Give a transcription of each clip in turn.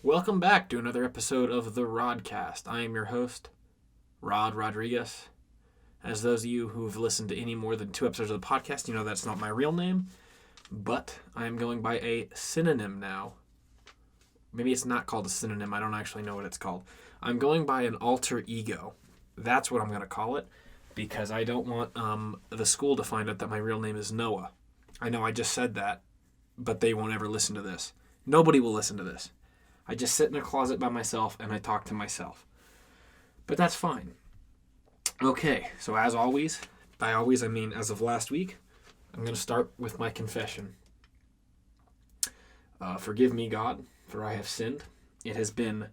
Welcome back to another episode of the Rodcast. I am your host, Rod Rodriguez. As those of you who have listened to any more than 2 episodes of the podcast, you know that's not my real name, but I am going by a synonym now. Maybe it's not called a synonym. I don't actually know what it's called. I'm going by an alter ego. That's what I'm going to call it, because I don't want the school to find out that my real name is Noah. I know I just said that, but they won't ever listen to this. Nobody will listen to this. I just sit in a closet by myself and I talk to myself. But that's fine. Okay, so as always, by always I mean as of last week, I'm going to start with my confession. Forgive me, God, for I have sinned. It has been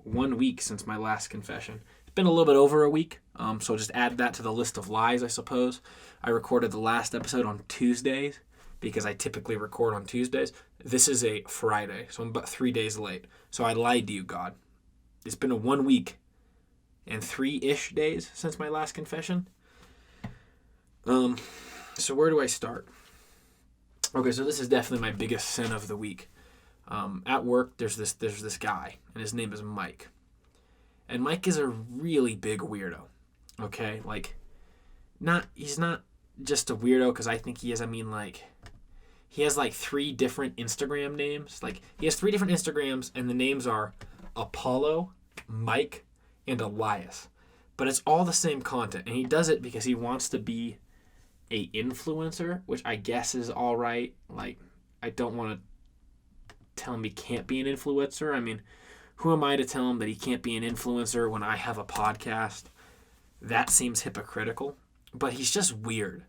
1 week since my last confession. It's been a little bit over a week, so just add that to the list of lies, I suppose. I recorded the last episode on Tuesdays, because I typically record on Tuesdays. This is a Friday, so I'm about 3 days late. So I lied to you, God. It's been a 1 week and 3-ish days since my last confession. So where do I start? Okay, so this is definitely my biggest sin of the week. At work, there's this guy, and his name is Mike. And Mike is a really big weirdo. Okay, he's not just a weirdo because I think he is. I mean, he has 3 different Instagram names. He has 3 different Instagrams, and the names are Apollo, Mike, and Elias. But it's all the same content, and he does it because he wants to be a influencer, which I guess is all right. I don't want to tell him he can't be an influencer. I mean, who am I to tell him that he can't be an influencer when I have a podcast? That seems hypocritical, but he's just weird.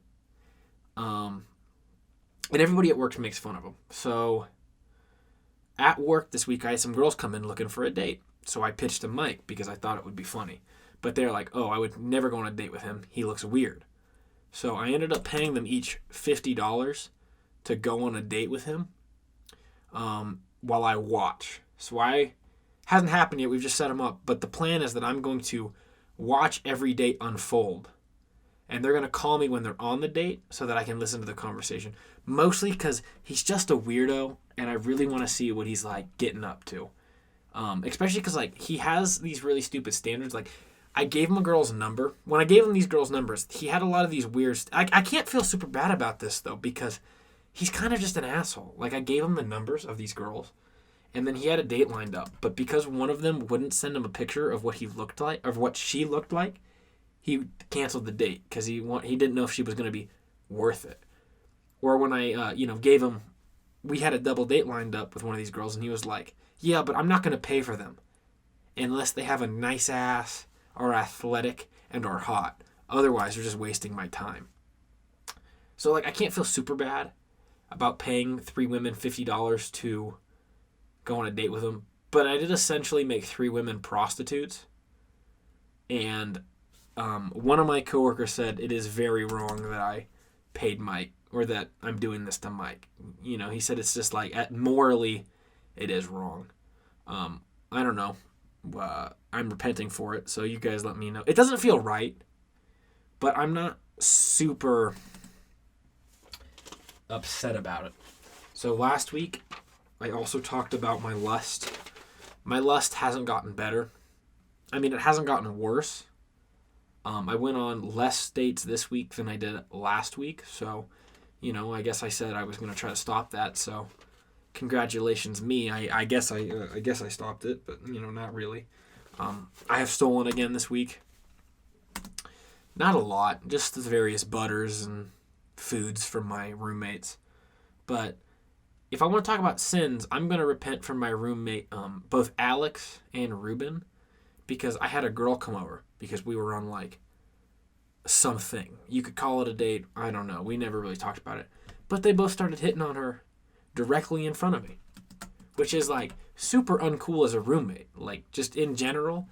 And everybody at work makes fun of him. So at work this week, I had some girls come in looking for a date. So I pitched to Mike because I thought it would be funny. But they're like, oh, I would never go on a date with him. He looks weird. So I ended up paying them each $50 to go on a date with him while I watch. So hasn't happened yet. We've just set him up. But the plan is that I'm going to watch every date unfold. And they're going to call me when they're on the date so that I can listen to the conversation. Mostly because he's just a weirdo, and I really want to see what he's, getting up to. Especially because, he has these really stupid standards. I gave him a girl's number. When I gave him these girls' numbers, he had a lot of these weird... I can't feel super bad about this, though, because he's kind of just an asshole. I gave him the numbers of these girls, and then he had a date lined up. But because one of them wouldn't send him a picture of what he looked like, or what she looked like, he canceled the date because he didn't know if she was going to be worth it. Or when I, gave him, we had a double date lined up with one of these girls, and he was like, yeah, but I'm not going to pay for them unless they have a nice ass, are athletic, and are hot. Otherwise, they're just wasting my time. So, I can't feel super bad about paying 3 women $50 to go on a date with them, but I did essentially make 3 women prostitutes, and one of my coworkers said it is very wrong that I paid Mike, or that I'm doing this to Mike. He said it's just morally, it is wrong. I don't know. I'm repenting for it, so you guys let me know. It doesn't feel right, but I'm not super upset about it. So last week, I also talked about my lust. My lust hasn't gotten better. I mean, it hasn't gotten worse. I went on less dates this week than I did last week, so, I guess I said I was going to try to stop that, so congratulations me. I guess I stopped it, but, not really. I have stolen again this week. Not a lot, just the various butters and foods from my roommates. But if I want to talk about sins, I'm going to repent from my roommate, both Alex and Ruben, because I had a girl come over because we were on something. You could call it a date. I don't know. We never really talked about it. But they both started hitting on her directly in front of me, which is super uncool as a roommate. Just in general,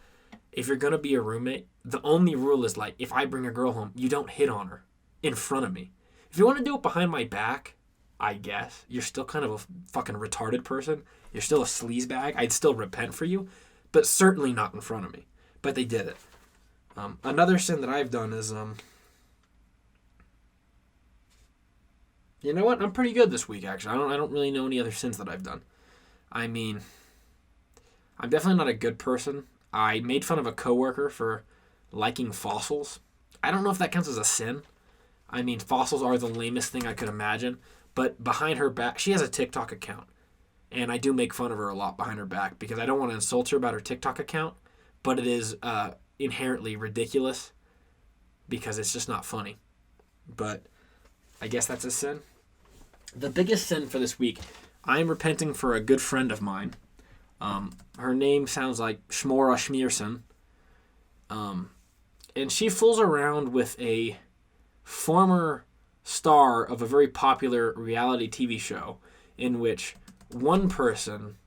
if you're going to be a roommate, the only rule is if I bring a girl home, you don't hit on her in front of me. If you want to do it behind my back, I guess, you're still kind of a fucking retarded person. You're still a sleazebag. I'd still repent for you, but certainly not in front of me. But they did it. Another sin that I've done is, you know what? I'm pretty good this week, actually. I don't really know any other sins that I've done. I mean, I'm definitely not a good person. I made fun of a coworker for liking fossils. I don't know if that counts as a sin. I mean, fossils are the lamest thing I could imagine. But behind her back, she has a TikTok account. And I do make fun of her a lot behind her back because I don't want to insult her about her TikTok account. But it is inherently ridiculous because it's just not funny. But I guess that's a sin. The biggest sin for this week, I'm repenting for a good friend of mine. Her name sounds like Shmora Schmierson. And she fools around with a former star of a very popular reality TV show in which one person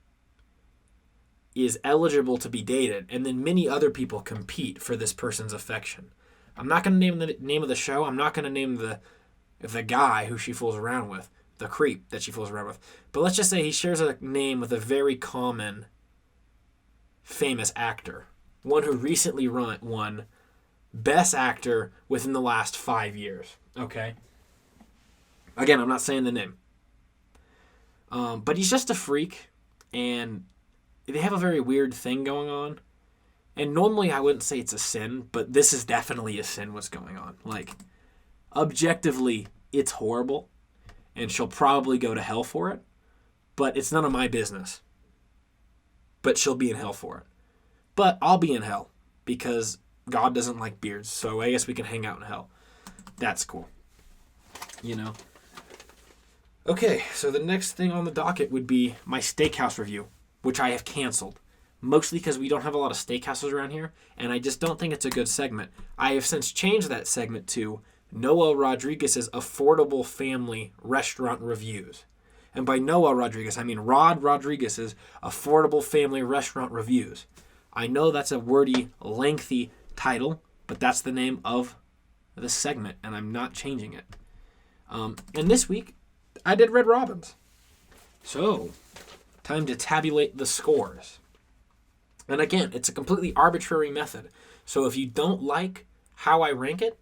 is eligible to be dated and then many other people compete for this person's affection. I'm not going to name the name of the show. I'm not going to name the guy who she fools around with, the creep that she fools around with. But let's just say he shares a name with a very common famous actor, one who recently won Best Actor within the last 5 years. Okay? Again, I'm not saying the name. But he's just a freak, and they have a very weird thing going on. And normally I wouldn't say it's a sin, but this is definitely a sin what's going on. Like, objectively, it's horrible, and she'll probably go to hell for it, but it's none of my business. But she'll be in hell for it. But I'll be in hell, because God doesn't like beards, so I guess we can hang out in hell. That's cool. You know? Okay, so the next thing on the docket would be my steakhouse review, which I have canceled. Mostly because we don't have a lot of steakhouses around here, and I just don't think it's a good segment. I have since changed that segment to Noah Rodriguez's Affordable Family Restaurant Reviews. And by Noah Rodriguez, I mean Rod Rodriguez's Affordable Family Restaurant Reviews. I know that's a wordy, lengthy title, but that's the name of the segment, and I'm not changing it. And this week, I did Red Robbins. So, time to tabulate the scores. And again, it's a completely arbitrary method. So if you don't like how I rank it,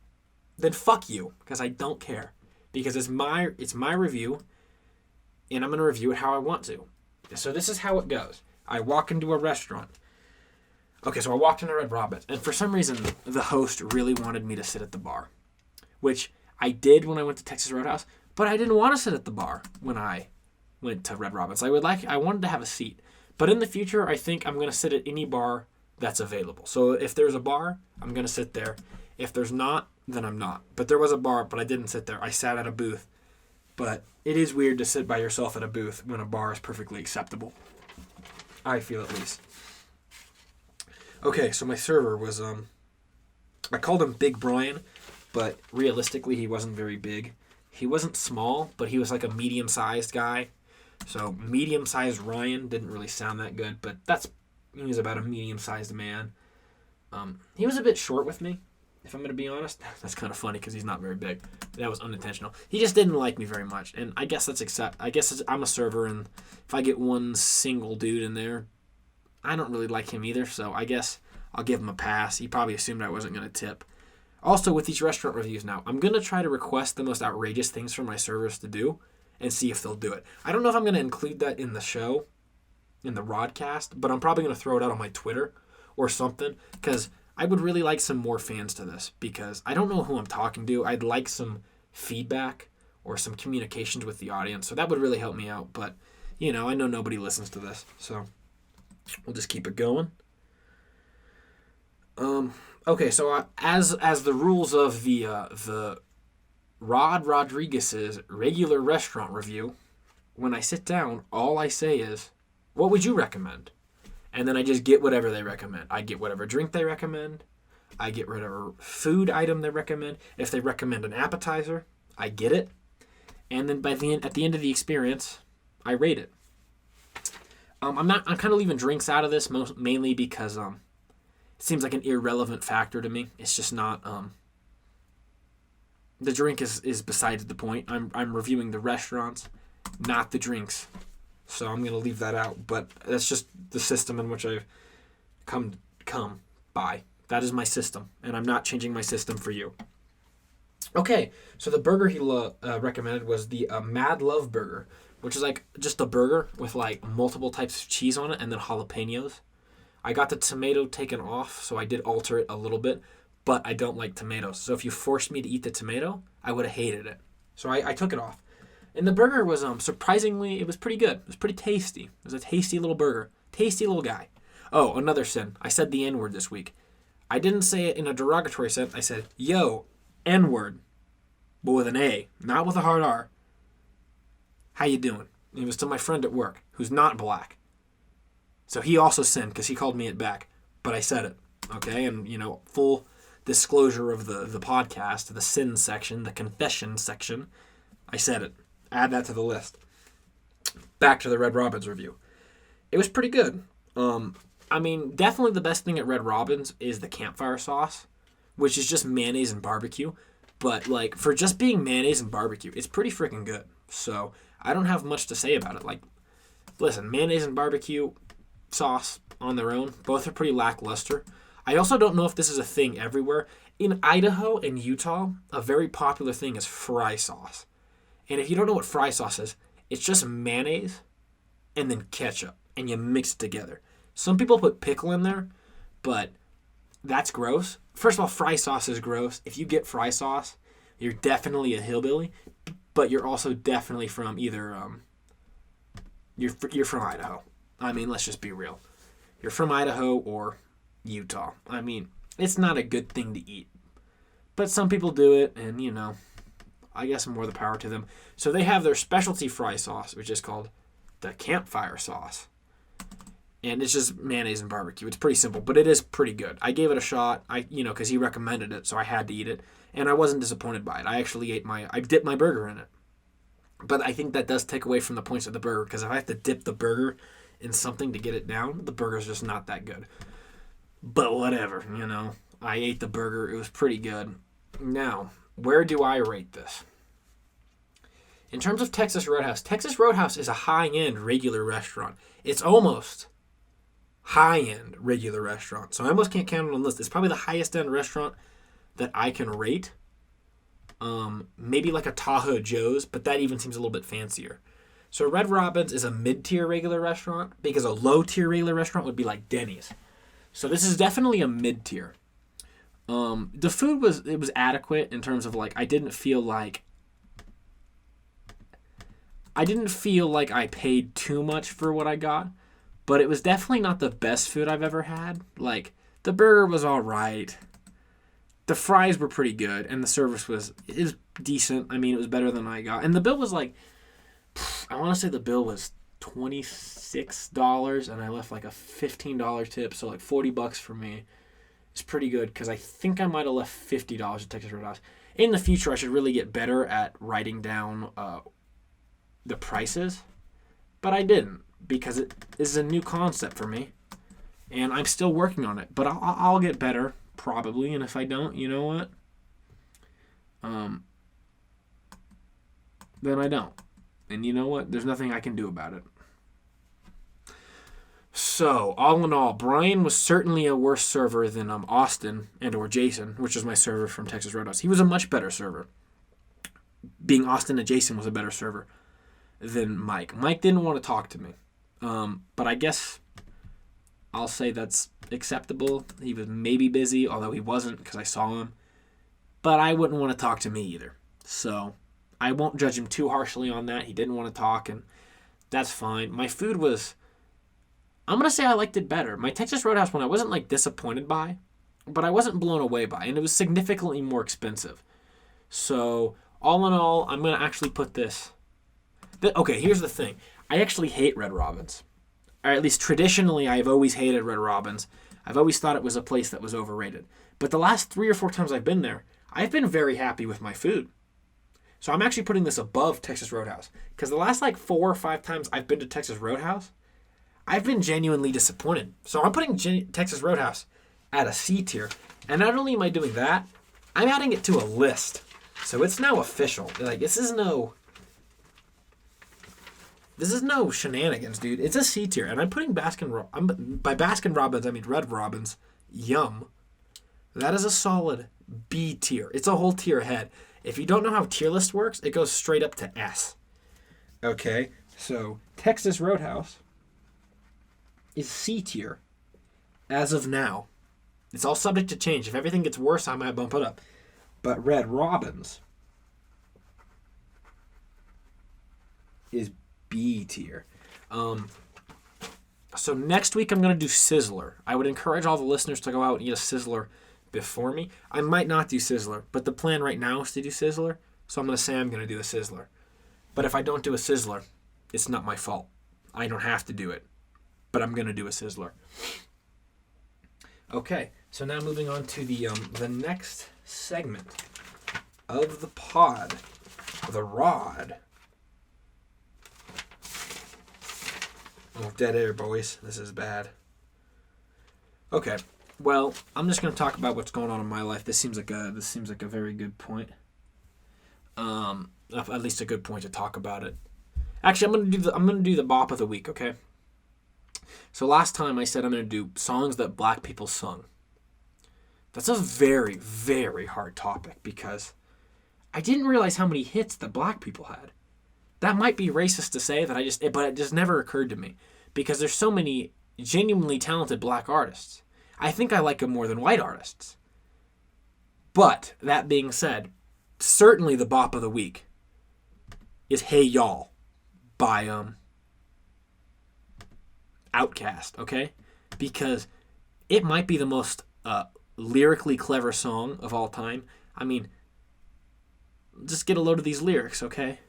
then fuck you, because I don't care. Because it's my review, and I'm going to review it how I want to. So this is how it goes. I walk into a restaurant. Okay, so I walked into Red Robbins, and for some reason, the host really wanted me to sit at the bar, which I did when I went to Texas Roadhouse, but I didn't want to sit at the bar when I went to Red Robbins. I wanted to have a seat. But in the future, I think I'm going to sit at any bar that's available. So if there's a bar, I'm going to sit there. If there's not, then I'm not. But there was a bar, but I didn't sit there. I sat at a booth. But it is weird to sit by yourself at a booth when a bar is perfectly acceptable. I feel at least. Okay, so my server was, I called him Big Brian, but realistically he wasn't very big. He wasn't small, but he was like a medium-sized guy. So medium-sized Ryan didn't really sound that good, but he was about a medium-sized man. He was a bit short with me, if I'm going to be honest. That's kind of funny because he's not very big. That was unintentional. He just didn't like me very much, and I guess I'm a server, and if I get one single dude in there, I don't really like him either, so I guess I'll give him a pass. He probably assumed I wasn't going to tip. Also, with these restaurant reviews now, I'm going to try to request the most outrageous things for my servers to do and see if they'll do it. I don't know if I'm going to include that in the show, in the Rodcast, but I'm probably going to throw it out on my Twitter or something, because I would really like some more fans to this, because I don't know who I'm talking to. I'd like some feedback or some communications with the audience, so that would really help me out, but, I know nobody listens to this, so we'll just keep it going. Okay, so as the rules of the Rod Rodriguez's regular restaurant review, when I sit down, all I say is, what would you recommend? And then I just get whatever they recommend. I get whatever drink they recommend. I get whatever food item they recommend. If they recommend an appetizer, I get it. And then at the end of the experience, I rate it. I'm kind of leaving drinks out of this mainly because it seems like an irrelevant factor to me. It's just not. The drink is besides the point. I'm reviewing the restaurants, not the drinks. So I'm going to leave that out. But that's just the system in which I've come by. That is my system. And I'm not changing my system for you. Okay, so the burger he recommended was the Mad Love Burger, which is like just a burger with like multiple types of cheese on it and then jalapenos. I got the tomato taken off, so I did alter it a little bit, but I don't like tomatoes. So if you forced me to eat the tomato, I would have hated it. So I took it off. And the burger was, surprisingly, it was pretty good. It was pretty tasty. It was a tasty little burger. Tasty little guy. Oh, another sin. I said the N-word this week. I didn't say it in a derogatory sense. I said, yo, N-word. But with an A, not with a hard R. How you doing? It was to my friend at work, who's not black. So he also sinned, because he called me it back. But I said it, okay? And, full disclosure of the podcast, the sin section, the confession section, I said it. Add that to the list. Back to the Red Robins review. It was pretty good. Definitely the best thing at Red Robins is the campfire sauce, which is just mayonnaise and barbecue. But, for just being mayonnaise and barbecue, it's pretty freaking good. So, I don't have much to say about it. Listen, mayonnaise and barbecue sauce on their own, both are pretty lackluster. I also don't know if this is a thing everywhere. In Idaho and Utah, a very popular thing is fry sauce. And if you don't know what fry sauce is, it's just mayonnaise and then ketchup, and you mix it together. Some people put pickle in there, but that's gross. First of all, fry sauce is gross. If you get fry sauce, you're definitely a hillbilly, but you're also definitely from either, you're from Idaho. Let's just be real. You're from Idaho or Utah. It's not a good thing to eat. But some people do it, and, I guess more the power to them. So they have their specialty fry sauce, which is called the campfire sauce. And it's just mayonnaise and barbecue. It's pretty simple, but it is pretty good. I gave it a shot, because he recommended it, so I had to eat it. And I wasn't disappointed by it. I actually I dipped my burger in it. But I think that does take away from the points of the burger, because if I have to dip the burger in something to get it down, the burger's just not that good. But whatever, I ate the burger. It was pretty good. Now, where do I rate this? In terms of Texas Roadhouse is a high-end regular restaurant. It's almost high-end regular restaurant. So I almost can't count it on the list. It's probably the highest-end restaurant that I can rate. Maybe like a Tahoe Joe's, but that even seems a little bit fancier. So Red Robins is a mid-tier regular restaurant, because a low-tier regular restaurant would be like Denny's. So this is definitely a mid-tier. The food was adequate in terms of I didn't feel like I paid too much for what I got, but it was definitely not the best food I've ever had. The burger was all right. The fries were pretty good, and the service was decent. It was better than I got. And the bill was I want to say the bill was $26, and I left a $15 tip, so $40 for me. It's pretty good, because I think I might have left $50 at Texas Roadhouse. In the future, I should really get better at writing down the prices, but I didn't, because it is a new concept for me, and I'm still working on it. But I'll get better, probably, and if I don't, you know what? Then I don't. And you know what? There's nothing I can do about it. So, all in all, Brian was certainly a worse server than Austin or Jason, which is my server from Texas Roadhouse. He was a much better server. Being Austin and Jason was a better server than Mike. Mike didn't want to talk to me. But I guess I'll say that's acceptable. He was maybe busy, although he wasn't, because I saw him. But I wouldn't want to talk to me either. So, I won't judge him too harshly on that. He didn't want to talk, and that's fine. My food was... I'm going to say I liked it better. My Texas Roadhouse one I wasn't disappointed by, but I wasn't blown away by, and it was significantly more expensive. So, all in all, I'm going to actually put this... Okay, here's the thing. I actually hate Red Robins. Or at least traditionally, I've always hated Red Robins. I've always thought it was a place that was overrated. But the last 3 or 4 times I've been there, I've been very happy with my food. So I'm actually putting this above Texas Roadhouse. Because the last 4 or 5 times I've been to Texas Roadhouse, I've been genuinely disappointed. So I'm putting Texas Roadhouse at a C tier. And not only am I doing that, I'm adding it to a list. So it's now official. This is no shenanigans, dude. It's a C tier. And I'm putting by Baskin Robbins, I mean Red Robins. Yum. That is a solid B tier. It's a whole tier ahead. If you don't know how tier list works, it goes straight up to S. Okay, so Texas Roadhouse is C tier. as of now, it's all subject to change. If everything gets worse, I might bump it up. But Red Robbins is B tier. So next week I'm going to do Sizzler. I would encourage all the listeners to go out and eat a Sizzler before me. I might not do Sizzler, but the plan right now is to do Sizzler. So I'm going to say I'm going to do a Sizzler. But if I don't do a Sizzler, it's not my fault. I don't have to do it. But I'm going to do a Sizzler. Okay, so now moving on to the next segment of the pod, the Rod. Oh, dead air, boys. This is bad. Okay, well, I'm just going to talk about what's going on in my life. This seems like a very good point. At least a good point to talk about it. Actually, I'm going to do the bop of the week, okay? So last time I said I'm going to do songs that black people sung. That's a very, very hard topic because I didn't realize how many hits that black people had. That might be racist to say but it just never occurred to me because there's so many genuinely talented black artists. I think I like them more than white artists. But that being said, certainly the bop of the week is Hey Y'all by Outkast, okay? Because it might be the most lyrically clever song of all time. I mean, just get a load of these lyrics, okay?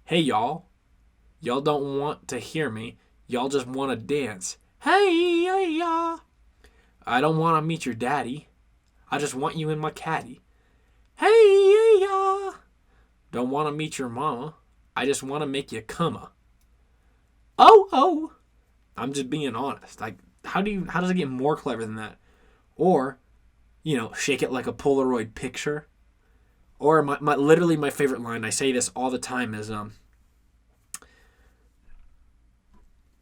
Hey, y'all. Y'all don't want to hear me. Y'all just want to dance. Hey, y'all. I don't want to meet your daddy. I just want you in my caddy. Hey, y'all. Don't want to meet your mama. I just want to make you cumma. Oh. I'm just being honest. Like, how does it get more clever than that? Or, shake it like a Polaroid picture. Or literally my favorite line, I say this all the time, is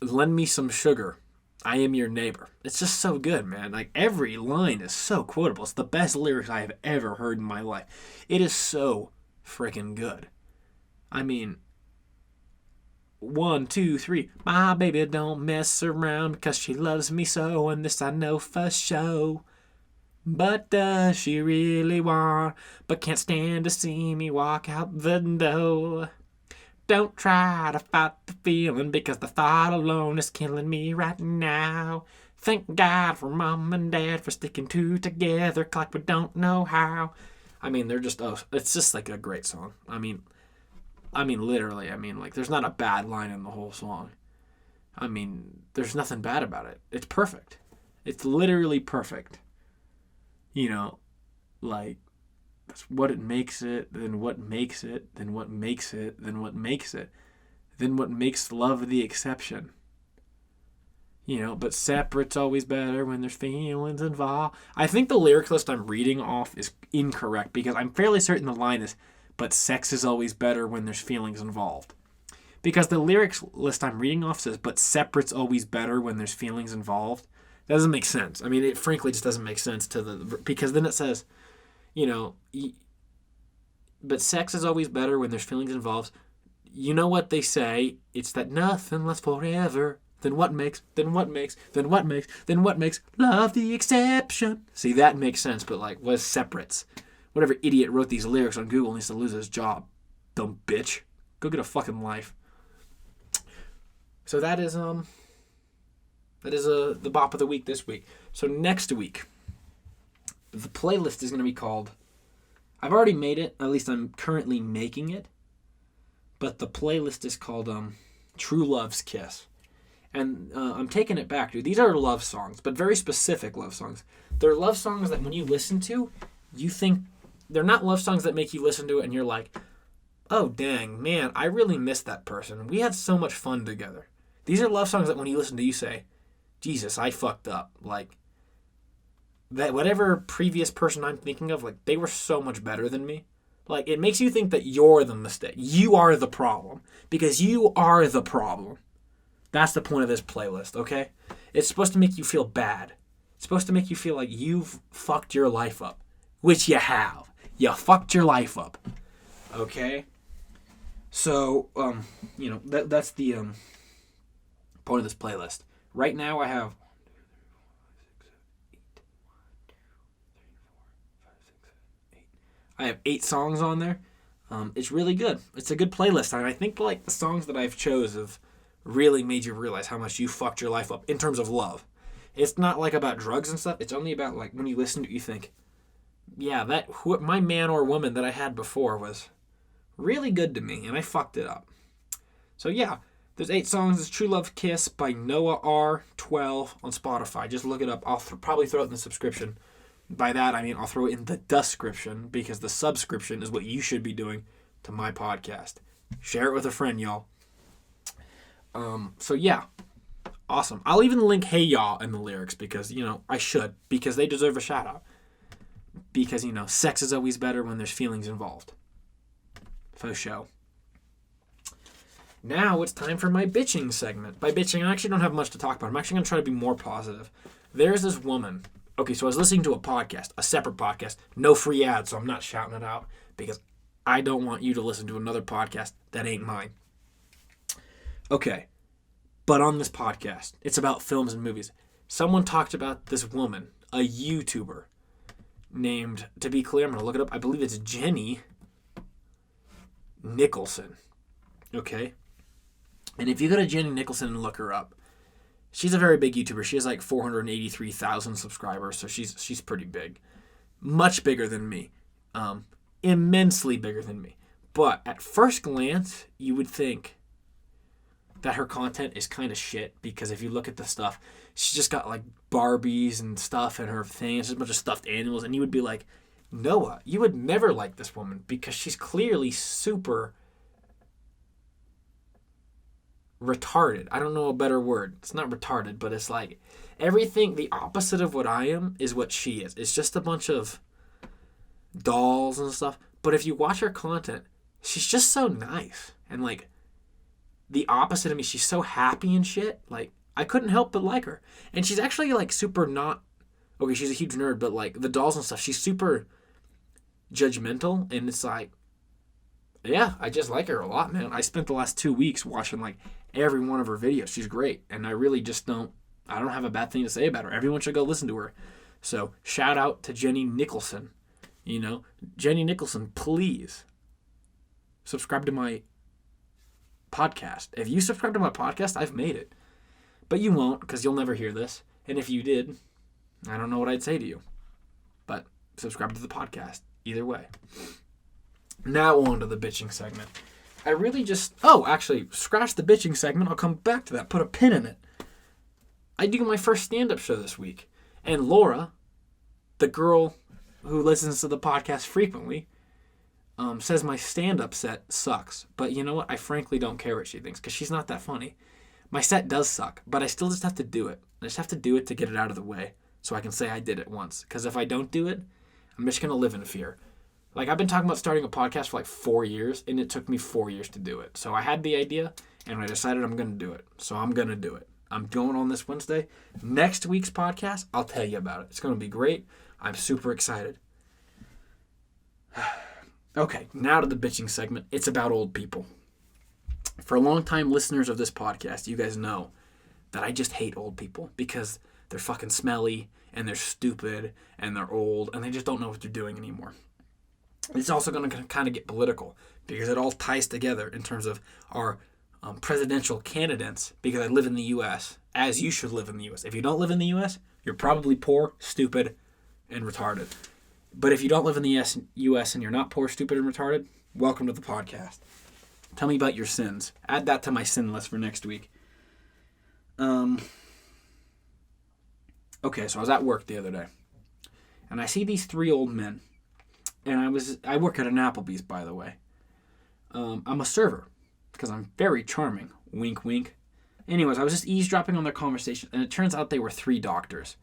lend me some sugar. I am your neighbor. It's just so good, man. Like, every line is so quotable. It's the best lyrics I have ever heard in my life. It is so freaking good. I mean, 1, 2, 3. My baby don't mess around because she loves me so, and this I know for sure. But does she really want, but can't stand to see me walk out the door. Don't try to fight the feeling because the thought alone is killing me right now. Thank God for Mom and Dad for sticking two together like we don't know how. I mean, it's just like a great song. I mean, literally, like, there's not a bad line in the whole song. I mean, there's nothing bad about it. It's perfect. It's literally perfect. Like, that's what it makes it, then what makes it, then what makes it, then what makes it, then what makes love the exception. But separate's always better when there's feelings involved. I think the lyric list I'm reading off is incorrect because I'm fairly certain the line is, but sex is always better when there's feelings involved. Because the lyrics list I'm reading off says, but separate's always better when there's feelings involved. That doesn't make sense. I mean, it frankly just doesn't make sense because then it says, but sex is always better when there's feelings involved. You know what they say? It's that nothing lasts forever. Then what makes love the exception? See, that makes sense, but like, what is separates? Whatever idiot wrote these lyrics on Google needs to lose his job. Dumb bitch. Go get a fucking life. So that is the bop of the week this week. So next week, the playlist is going to be called, I've already made it, at least I'm currently making it, but the playlist is called True Love's Kiss. And I'm taking it back, dude. These are love songs, but very specific love songs. They're love songs that when you listen to, you think, they're not love songs that make you listen to it and you're like, oh, dang, man, I really miss that person. We had so much fun together. These are love songs that when you listen to, you say, Jesus, I fucked up. Like, that whatever previous person I'm thinking of, like, they were so much better than me. Like, it makes you think that you're the mistake. You are the problem. Because you are the problem. That's the point of this playlist, okay? It's supposed to make you feel bad. It's supposed to make you feel like you've fucked your life up. Which you have. You fucked your life up. Okay? So, that's the point of this playlist. Right now I have I have 8 songs on there. It's really good. It's a good playlist. And I think like the songs that I've chose have really made you realize how much you fucked your life up in terms of love. It's not like about drugs and stuff. It's only about like when you listen to it, you think, yeah, my man or woman that I had before was really good to me, and I fucked it up. So yeah, there's 8 songs. It's True Love Kiss by Noah R12 on Spotify. Just look it up. I'll probably throw it in the subscription. By that, I mean I'll throw it in the description, because the subscription is what you should be doing to my podcast. Share it with a friend, y'all. So yeah, awesome. I'll even link Hey Y'all in the lyrics because, I should, because they deserve a shout out. Because, sex is always better when there's feelings involved. For show. Now it's time for my bitching segment. By bitching, I actually don't have much to talk about. I'm actually going to try to be more positive. There's this woman. Okay, so I was listening to a podcast, a separate podcast. No free ads, so I'm not shouting it out because I don't want you to listen to another podcast that ain't mine. Okay, but on this podcast, it's about films and movies. Someone talked about this woman, a YouTuber, named, to be clear, I'm going to look it up. I believe it's Jenny Nicholson. Okay? And if you go to Jenny Nicholson and look her up, she's a very big YouTuber. She has like 483,000 subscribers, so she's pretty big. Much bigger than me. Immensely bigger than me. But at first glance, you would think that her content is kind of shit, because if you look at the stuff, she's just got like Barbies and stuff in her thing. It's just a bunch of stuffed animals, and you would be like, Noah, you would never like this woman because she's clearly super retarded. I don't know a better word. It's not retarded, but it's like everything, the opposite of what I am is what she is. It's just a bunch of dolls and stuff. But if you watch her content, she's just so nice. And like the opposite of me, she's so happy and shit. Like I couldn't help but like her. And she's actually like super not, okay, she's a huge nerd, but like the dolls and stuff, she's super judgmental. And it's like, yeah, I just like her a lot, man. I spent the last 2 weeks watching like every one of her videos. She's great. And I really just I don't have a bad thing to say about her. Everyone should go listen to her. So shout out to Jenny Nicholson. Jenny Nicholson, please subscribe to my podcast. If you subscribe to my podcast, I've made it. But you won't, because you'll never hear this. And if you did, I don't know what I'd say to you. But subscribe to the podcast. Either way. Now on to the bitching segment. I really just... Oh, actually, scratch the bitching segment. I'll come back to that. Put a pin in it. I do my first stand-up show this week. And Laura, the girl who listens to the podcast frequently, says my stand-up set sucks. But you know what? I frankly don't care what she thinks, because she's not that funny. My set does suck, but I still just have to do it. I just have to do it to get it out of the way, so I can say I did it once. Because if I don't do it, I'm just going to live in fear. Like, I've been talking about starting a podcast for like 4 years, and it took me 4 years to do it. So I had the idea, and I decided I'm going to do it. So I'm going to do it. I'm going on this Wednesday. Next week's podcast, I'll tell you about it. It's going to be great. I'm super excited. Okay, now to the bitching segment. It's about old people. For long-time listeners of this podcast, you guys know that I just hate old people because they're fucking smelly, and they're stupid, and they're old, and they just don't know what they're doing anymore. It's also going to kind of get political because it all ties together in terms of our presidential candidates, because I live in the U.S., as you should live in the U.S. If you don't live in the U.S., you're probably poor, stupid, and retarded. But if you don't live in the U.S. and you're not poor, stupid, and retarded, welcome to the podcast. Tell me about your sins. Add that to my sin list for next week. Okay, so I was at work the other day, and I see these 3 old men. And I work at an Applebee's, by the way. I'm a server, because I'm very charming. Wink, wink. Anyways, I was just eavesdropping on their conversation, and it turns out they were 3 doctors.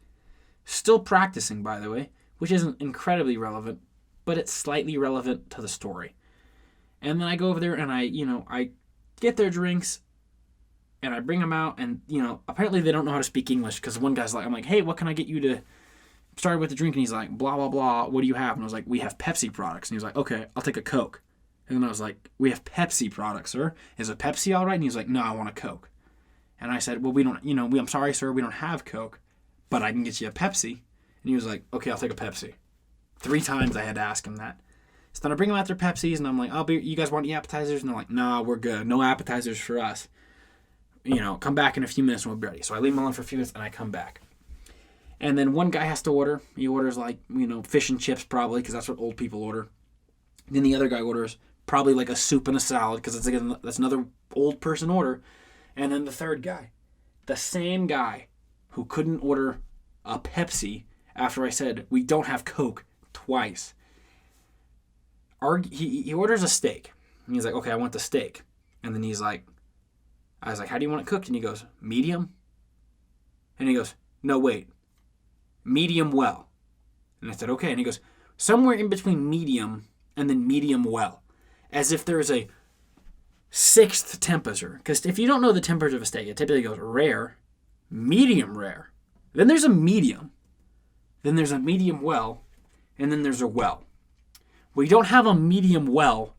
Still practicing, by the way, which isn't incredibly relevant, but it's slightly relevant to the story. And then I go over there, and I get their drinks, and I bring them out, and, apparently they don't know how to speak English, because one guy's like, I'm like, hey, what can I get you to... Started with the drink, and he's like, blah, blah, blah, what do you have? And I was like, we have Pepsi products. And he was like, okay, I'll take a Coke. And then I was like, we have Pepsi products, sir. Is a Pepsi all right? And he was like, no, I want a Coke. And I said, well, we don't, I'm sorry, sir, we don't have Coke, but I can get you a Pepsi. And he was like, okay, I'll take a Pepsi. 3 times I had to ask him that. So then I bring them out their Pepsis, and I'm like, you guys want any appetizers? And they're like, nah, we're good. No appetizers for us. Come back in a few minutes and we'll be ready. So I leave them alone for a few minutes, and I come back. And then one guy has to order. He orders fish and chips probably, because that's what old people order. Then the other guy orders probably like a soup and a salad, because that's another old person order. And then the third guy, the same guy who couldn't order a Pepsi after I said we don't have Coke twice. He orders a steak. And he's like, okay, I want the steak. And then I was like, how do you want it cooked? And he goes, medium. And he goes, no, wait, medium well. And I said, okay. And he goes, somewhere in between medium and then medium well. As if there is a sixth temperature. Because if you don't know the temperature of a steak, it typically goes rare, medium rare. Then there's a medium. Then there's a medium well. And then there's a well. We don't have a medium well.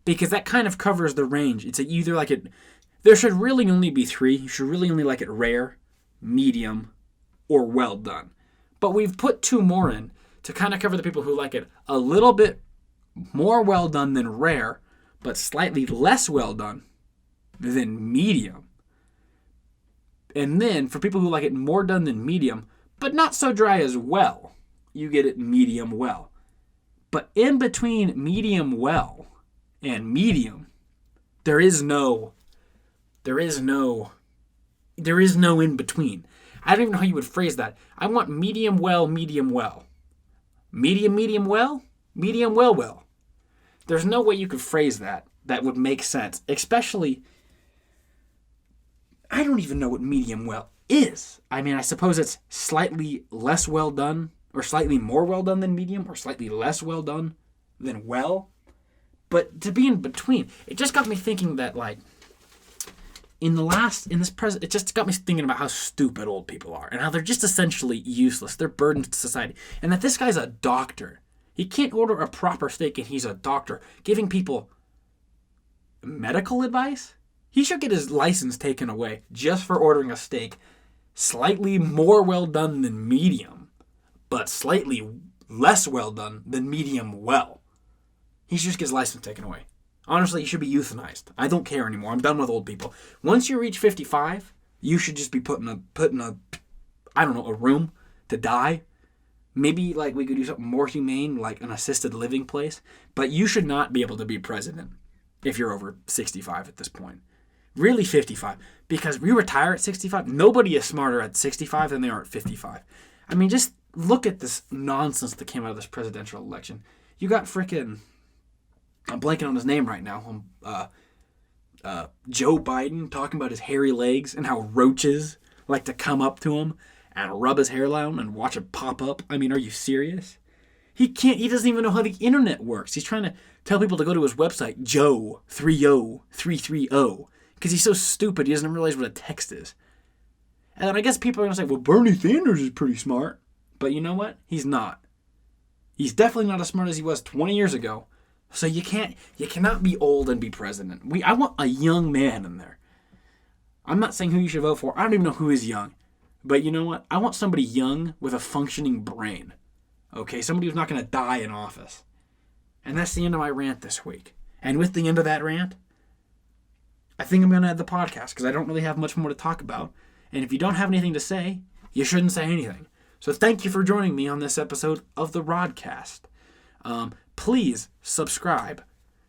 Because that kind of covers the range. It's either like it... There should really only be three. You should really only like it rare, medium, or well done. But we've put two more in to kind of cover the people who like it a little bit more well done than rare, but slightly less well done than medium. And then for people who like it more done than medium, but not so dry as well, you get it medium well. But in between medium well and medium, there is no in between. I don't even know how you would phrase that. I want medium well, medium well. Medium well, medium well. There's no way you could phrase that would make sense. Especially, I don't even know what medium well is. I mean, I suppose it's slightly less well done, or slightly more well done than medium, or slightly less well done than well. But to be in between, it just got me thinking that, it just got me thinking about how stupid old people are and how they're just essentially useless. They're burdens to society. And that this guy's a doctor. He can't order a proper steak, and he's a doctor giving people medical advice? He should get his license taken away just for ordering a steak slightly more well done than medium, but slightly less well done than medium well. He should just get his license taken away. Honestly, he should be euthanized. I don't care anymore. I'm done with old people. Once you reach 55, you should just be put in a room to die. Maybe we could do something more humane, like an assisted living place. But you should not be able to be president if you're over 65 at this point. Really 55. Because we retire at 65. Nobody is smarter at 65 than they are at 55. I mean, just look at this nonsense that came out of this presidential election. You got frickin'... I'm blanking on his name right now. Joe Biden talking about his hairy legs and how roaches like to come up to him and rub his hairline and watch it pop up. I mean, are you serious? He doesn't even know how the internet works. He's trying to tell people to go to his website, Joe30330, because he's so stupid he doesn't realize what a text is. And then I guess people are going to say, well, Bernie Sanders is pretty smart. But you know what? He's not. He's definitely not as smart as he was 20 years ago. So you cannot be old and be president. I want a young man in there. I'm not saying who you should vote for. I don't even know who is young. But you know what? I want somebody young with a functioning brain. Okay, somebody who's not going to die in office. And that's the end of my rant this week. And with the end of that rant, I think I'm going to end the podcast because I don't really have much more to talk about. And if you don't have anything to say, you shouldn't say anything. So thank you for joining me on this episode of the Rodcast. Please subscribe,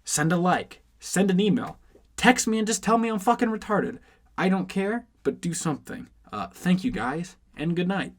send a like, send an email, text me and just tell me I'm fucking retarded. I don't care, but do something. Thank you guys, and good night.